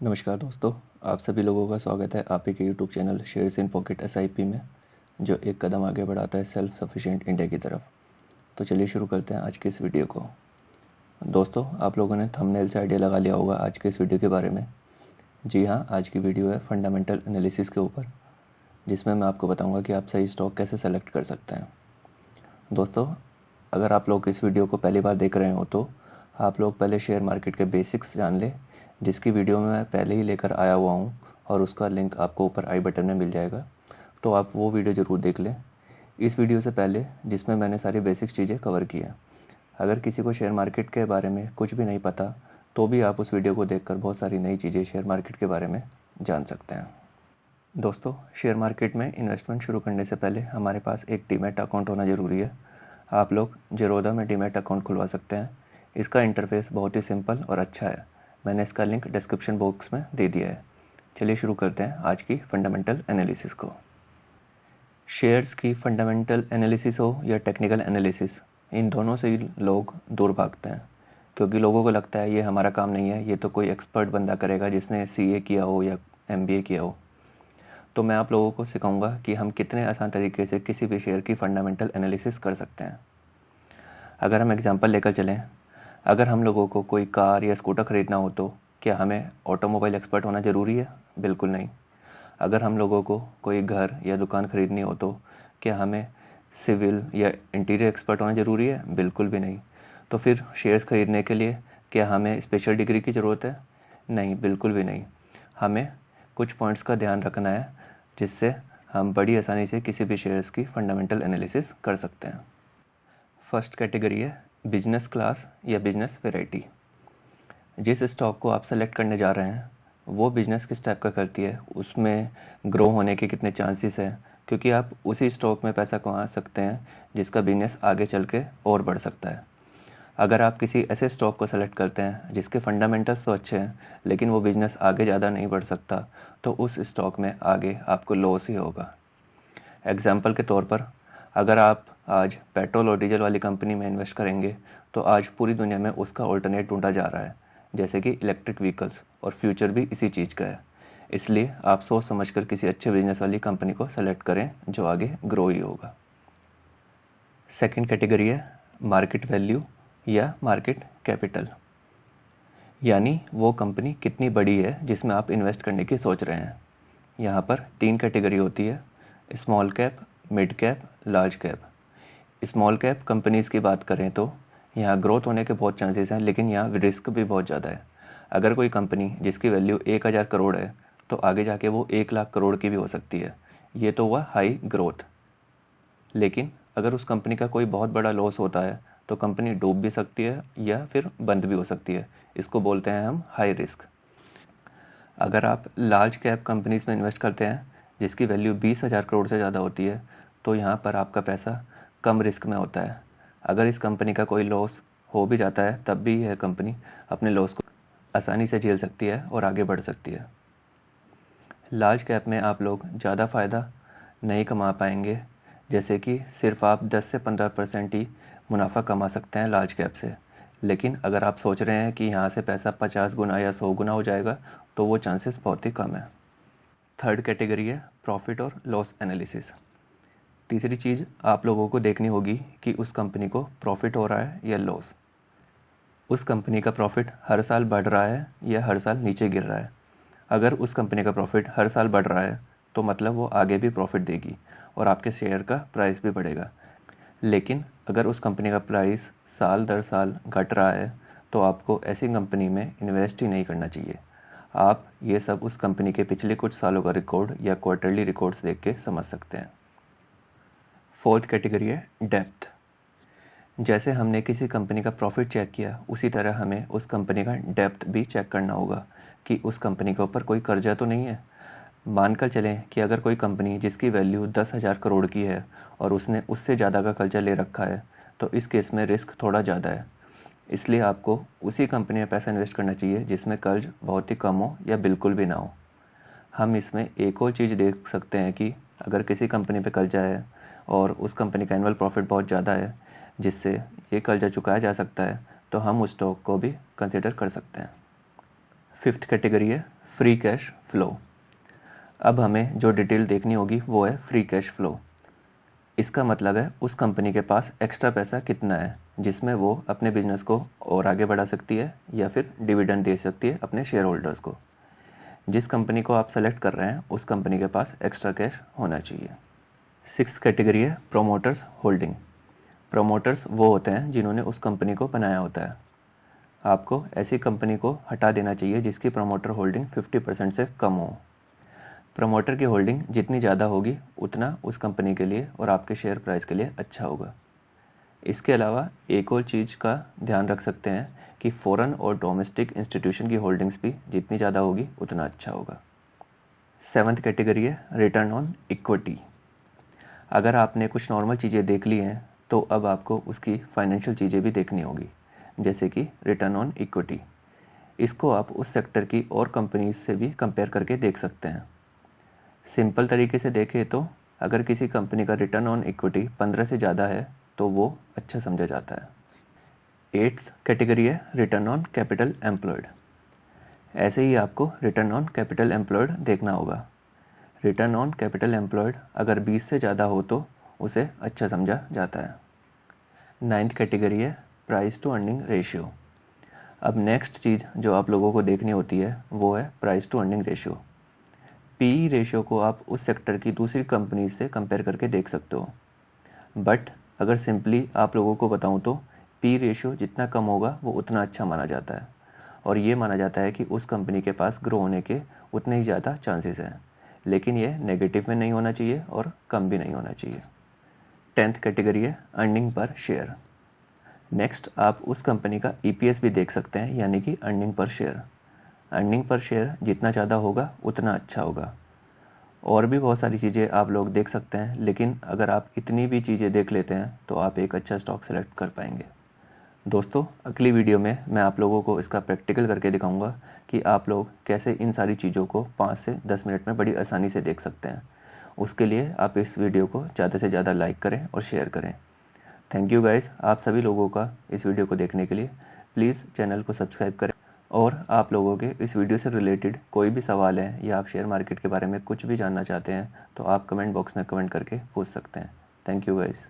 नमस्कार दोस्तों, आप सभी लोगों का स्वागत है आप ही के YouTube channel shares in pocket SIP में, जो एक कदम आगे बढ़ाता है सेल्फ सफिशिएंट इंडिया की तरफ। तो चलिए शुरू करते हैं आज की इस वीडियो को। दोस्तों, आप लोगों ने थंबनेल से आइडिया लगा लिया होगा आज के इस वीडियो के बारे में। जी हाँ, आज की वीडियो है फंडामेंटल एनालिसिस के ऊपर, जिसमें मैं आपको बताऊँगा कि आप सही स्टॉक कैसे सेलेक्ट कर सकते हैं। दोस्तों, अगर आप लोग इस वीडियो को पहली बार देख रहे हो तो आप लोग पहले शेयर मार्केट के बेसिक्स जान लें, जिसकी वीडियो मैं पहले ही लेकर आया हुआ हूँ और उसका लिंक आपको ऊपर आई बटन में मिल जाएगा, तो आप वो वीडियो ज़रूर देख लें इस वीडियो से पहले, जिसमें मैंने सारी बेसिक्स चीज़ें कवर की हैं। अगर किसी को शेयर मार्केट के बारे में कुछ भी नहीं पता तो भी आप उस वीडियो को देखकर बहुत सारी नई चीज़ें शेयर मार्केट के बारे में जान सकते हैं। दोस्तों, शेयर मार्केट में इन्वेस्टमेंट शुरू करने से पहले हमारे पास एक डीमैट अकाउंट होना ज़रूरी है। आप लोग ज़ीरोधा में डीमैट अकाउंट खुलवा सकते हैं। इसका इंटरफेस बहुत ही सिंपल और अच्छा है। मैंने इसका लिंक डिस्क्रिप्शन बॉक्स में दे दिया है। चलिए शुरू करते हैं आज की फंडामेंटल एनालिसिस को। शेयर्स की फंडामेंटल एनालिसिस हो या टेक्निकल एनालिसिस, इन दोनों से ही लोग दूर भागते हैं, क्योंकि लोगों को लगता है ये हमारा काम नहीं है, ये तो कोई एक्सपर्ट बंदा करेगा जिसने सीए किया हो या एमबीए किया हो। तो मैं आप लोगों को सिखाऊंगा कि हम कितने आसान तरीके से किसी भी शेयर की फंडामेंटल एनालिसिस कर सकते हैं। अगर हम एग्जांपल लेकर चलें, अगर हम लोगों को कोई कार या स्कूटर खरीदना हो तो क्या हमें ऑटोमोबाइल एक्सपर्ट होना ज़रूरी है? बिल्कुल नहीं। अगर हम लोगों को कोई घर या दुकान खरीदनी हो तो क्या हमें सिविल या इंटीरियर एक्सपर्ट होना ज़रूरी है? बिल्कुल भी नहीं। तो फिर शेयर्स खरीदने के लिए क्या हमें स्पेशल डिग्री की ज़रूरत है? नहीं, बिल्कुल भी नहीं। हमें कुछ पॉइंट्स का ध्यान रखना है, जिससे हम बड़ी आसानी से किसी भी शेयर्स की फंडामेंटल एनालिसिस कर सकते हैं। फर्स्ट कैटेगरी है बिजनेस क्लास या बिजनेस वैरायटी। जिस स्टॉक को आप सेलेक्ट करने जा रहे हैं वो बिजनेस किस टाइप का करती है, उसमें ग्रो होने के कितने चांसेस हैं, क्योंकि आप उसी स्टॉक में पैसा कमा सकते हैं जिसका बिजनेस आगे चल के और बढ़ सकता है। अगर आप किसी ऐसे स्टॉक को सेलेक्ट करते हैं जिसके फंडामेंटल्स तो अच्छे हैं लेकिन वो बिजनेस आगे ज़्यादा नहीं बढ़ सकता, तो उस स्टॉक में आगे आपको लॉस ही होगा। एग्जाम्पल के तौर पर, अगर आप आज पेट्रोल और डीजल वाली कंपनी में इन्वेस्ट करेंगे तो आज पूरी दुनिया में उसका ऑल्टरनेट ढूंढा जा रहा है, जैसे कि इलेक्ट्रिक व्हीकल्स, और फ्यूचर भी इसी चीज़ का है। इसलिए आप सोच समझकर किसी अच्छे बिजनेस वाली कंपनी को सेलेक्ट करें जो आगे ग्रो ही होगा। सेकंड कैटेगरी है मार्केट वैल्यू या मार्केट कैपिटल, यानी वो कंपनी कितनी बड़ी है जिसमें आप इन्वेस्ट करने की सोच रहे हैं। यहाँ पर 3 कैटेगरी होती है, small cap, mid cap, large cap. Small cap companies की बात करें तो यहाँ ग्रोथ होने के बहुत चांसेस हैं, लेकिन यहाँ रिस्क भी बहुत ज़्यादा है। अगर कोई कंपनी जिसकी वैल्यू 1000 करोड़ है तो आगे जाके वो 1 लाख करोड़ की भी हो सकती है। ये तो हुआ हाई ग्रोथ। लेकिन अगर उस कंपनी का कोई बहुत बड़ा लॉस होता है तो कंपनी डूब भी सकती है या फिर बंद भी हो सकती है। इसको बोलते हैं हम हाई रिस्क। अगर आप लार्ज कैप कंपनीज में इन्वेस्ट करते हैं जिसकी वैल्यू 20,000 करोड़ से ज़्यादा होती है, तो यहाँ पर आपका पैसा कम रिस्क में होता है। अगर इस कंपनी का कोई लॉस हो भी जाता है तब भी यह कंपनी अपने लॉस को आसानी से झेल सकती है और आगे बढ़ सकती है। लार्ज कैप में आप लोग ज़्यादा फ़ायदा नहीं कमा पाएंगे, जैसे कि सिर्फ आप 10 से 15% ही मुनाफा कमा सकते हैं लार्ज कैप से। लेकिन अगर आप सोच रहे हैं कि यहाँ से पैसा 50 गुना या 100 गुना हो जाएगा तो वो चांसेस बहुत ही कम है। थर्ड कैटेगरी है प्रॉफिट और लॉस एनालिसिस। तीसरी चीज़ आप लोगों को देखनी होगी कि उस कंपनी को प्रॉफिट हो रहा है या लॉस। उस कंपनी का प्रॉफिट हर साल बढ़ रहा है या हर साल नीचे गिर रहा है। अगर उस कंपनी का प्रॉफिट हर साल बढ़ रहा है तो मतलब वो आगे भी प्रॉफिट देगी और आपके शेयर का प्राइस भी बढ़ेगा। लेकिन अगर उस कंपनी का प्राइस साल दर साल घट रहा है तो आपको ऐसी कंपनी में इन्वेस्ट ही नहीं करना चाहिए। आप ये सब उस कंपनी के पिछले कुछ सालों का रिकॉर्ड या क्वार्टरली रिकॉर्ड्स देख के समझ सकते हैं। फोर्थ कैटेगरी है डेप्थ। जैसे हमने किसी कंपनी का प्रॉफिट चेक किया उसी तरह हमें उस कंपनी का डेप्थ भी चेक करना होगा कि उस कंपनी के ऊपर कोई कर्जा तो नहीं है। मानकर चलें कि अगर कोई कंपनी जिसकी वैल्यू 10,000 करोड़ की है और उसने उससे ज़्यादा का कर्जा ले रखा है, तो इस केस में रिस्क थोड़ा ज़्यादा है। इसलिए आपको उसी कंपनी में पैसा इन्वेस्ट करना चाहिए जिसमें कर्ज बहुत ही कम हो या बिल्कुल भी ना हो। हम इसमें एक और चीज़ देख सकते हैं कि अगर किसी कंपनी पे कर्जा है और उस कंपनी का एनुअल प्रॉफिट बहुत ज़्यादा है जिससे ये कर्जा चुकाया जा सकता है, तो हम उस स्टॉक को भी कंसिडर कर सकते हैं। फिफ्थ कैटेगरी है फ्री कैश फ्लो। अब हमें जो डिटेल देखनी होगी वो है फ्री कैश फ्लो। इसका मतलब है उस कंपनी के पास एक्स्ट्रा पैसा कितना है जिसमें वो अपने बिजनेस को और आगे बढ़ा सकती है या फिर डिविडेंड दे सकती है अपने शेयर होल्डर्स को। जिस कंपनी को आप सेलेक्ट कर रहे हैं उस कंपनी के पास एक्स्ट्रा कैश होना चाहिए। 6th कैटेगरी है प्रोमोटर्स होल्डिंग। प्रोमोटर्स वो होते हैं जिन्होंने उस कंपनी को बनाया होता है। आपको ऐसी कंपनी को हटा देना चाहिए जिसकी प्रोमोटर होल्डिंग 50% से कम हो। प्रमोटर की होल्डिंग जितनी ज़्यादा होगी उतना उस कंपनी के लिए और आपके शेयर प्राइस के लिए अच्छा होगा। इसके अलावा एक और चीज़ का ध्यान रख सकते हैं कि फॉरेन और डोमेस्टिक इंस्टीट्यूशन की होल्डिंग्स भी जितनी ज़्यादा होगी उतना अच्छा होगा। 7th कैटेगरी है रिटर्न ऑन इक्विटी। अगर आपने कुछ नॉर्मल चीज़ें देख ली हैं तो अब आपको उसकी फाइनेंशियल चीज़ें भी देखनी होगी, जैसे कि रिटर्न ऑन इक्विटी। इसको आप उस सेक्टर की और कंपनीज से भी कंपेयर करके देख सकते हैं। सिंपल तरीके से देखें तो अगर किसी कंपनी का रिटर्न ऑन इक्विटी 15 से ज़्यादा है तो वो अच्छा समझा जाता है। 8th कैटेगरी है रिटर्न ऑन कैपिटल एम्प्लॉयड। ऐसे ही आपको रिटर्न ऑन कैपिटल एम्प्लॉयड देखना होगा। रिटर्न ऑन कैपिटल एम्प्लॉयड अगर 20 से ज़्यादा हो तो उसे अच्छा समझा जाता है। 9th कैटेगरी है प्राइस टू अर्निंग रेशियो। अब नेक्स्ट चीज़ जो आप लोगों को देखनी होती है वो है price to earning ratio. PE ratio को आप उस सेक्टर की दूसरी कंपनीज से कंपेयर करके देख सकते हो, बट अगर सिंपली आप लोगों को बताऊं तो पी रेशियो जितना कम होगा वो उतना अच्छा माना जाता है और ये माना जाता है कि उस कंपनी के पास ग्रो होने के उतने ही ज़्यादा चांसेस हैं, लेकिन ये नेगेटिव में नहीं होना चाहिए और कम भी नहीं होना चाहिए। 10th कैटेगरी है अर्निंग पर शेयर। नेक्स्ट आप उस कंपनी का ईपीएस भी देख सकते हैं, यानी कि earning per share. Earning per share जितना ज़्यादा होगा उतना अच्छा होगा। और भी बहुत सारी चीज़ें आप लोग देख सकते हैं, लेकिन अगर आप इतनी भी चीज़ें देख लेते हैं तो आप एक अच्छा स्टॉक सेलेक्ट कर पाएंगे। दोस्तों, अगली वीडियो में मैं आप लोगों को इसका प्रैक्टिकल करके दिखाऊंगा कि आप लोग कैसे इन सारी चीज़ों को 5 से 10 मिनट में बड़ी आसानी से देख सकते हैं। उसके लिए आप इस वीडियो को ज़्यादा से ज़्यादा लाइक करें और शेयर करें। थैंक यू गाइस, आप सभी लोगों का इस वीडियो को देखने के लिए। प्लीज़ चैनल को सब्सक्राइब करें और आप लोगों के इस वीडियो से रिलेटेड कोई भी सवाल है या आप शेयर मार्केट के बारे में कुछ भी जानना चाहते हैं तो आप कमेंट बॉक्स में कमेंट करके पूछ सकते हैं। Thank you guys.